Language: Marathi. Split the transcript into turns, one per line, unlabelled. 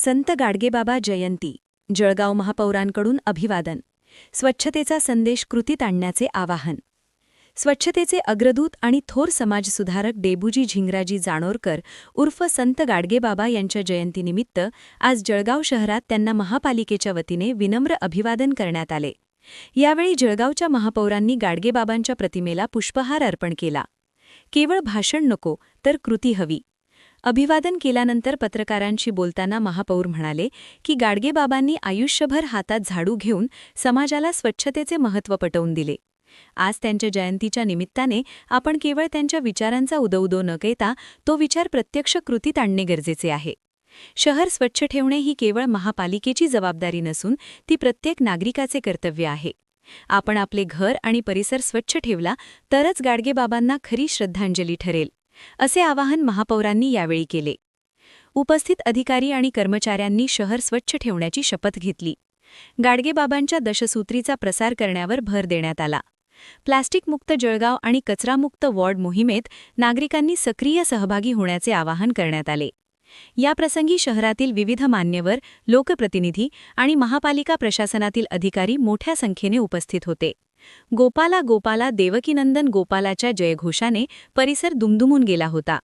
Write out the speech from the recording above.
संत गाडगेबाबा जयंती, जळगाव महापौरांकडून अभिवादन. स्वच्छतेचा संदेश कृतीत आणण्याचे आवाहन. स्वच्छतेचे अग्रदूत आणि थोर समाजसुधारक डेबूजी झिंगराजी जाणोरकर उर्फ संत गाडगेबाबा यांच्या जयंतीनिमित्त आज जळगाव शहरात त्यांना महापालिकेच्या वतीने विनम्र अभिवादन करण्यात आले. यावेळी जळगावच्या महापौरांनी गाडगेबाबांच्या प्रतिमेला पुष्पहार अर्पण केला. केवळ भाषण नको तर कृती हवी. अभिवादन केल्यानंतर पत्रकारांशी बोलताना महापौर म्हणाले की गाडगेबाबांनी आयुष्यभर हातात झाडू घेऊन समाजाला स्वच्छतेचे महत्त्व पटवून दिले. आज त्यांच्या जयंतीच्या निमित्ताने आपण केवळ त्यांच्या विचारांचा उदोउदो न घेता तो विचार प्रत्यक्ष कृतीत आणणे गरजेचे आहे. शहर स्वच्छ ठेवणे ही केवळ महापालिकेची जबाबदारी नसून ती प्रत्येक नागरिकाचे कर्तव्य आहे. आपण आपले घर आणि परिसर स्वच्छ ठेवला तरच गाडगेबाबांना खरी श्रद्धांजली ठरेल, असे आवाहन महापौरांनी यावेळी केले. उपस्थित अधिकारी आणि कर्मचाऱ्यांनी शहर स्वच्छ ठेवण्याची शपथ घेतली. गाडगेबाबांच्या दशसूत्रीचा प्रसार करण्यावर भर देण्यात आला. प्लास्टिकमुक्त जळगाव आणि कचरामुक्त वॉर्ड मोहिमेत नागरिकांनी सक्रिय सहभागी होण्याचे आवाहन करण्यात आले. याप्रसंगी शहरातील विविध मान्यवर, लोकप्रतिनिधी आणि महापालिका प्रशासनातील अधिकारी मोठ्या संख्येने उपस्थित होते. गोपाला गोपाला देवकीनंदन गोपालाच्या जयघोषाने परिसर दुमदुमून गेला होता.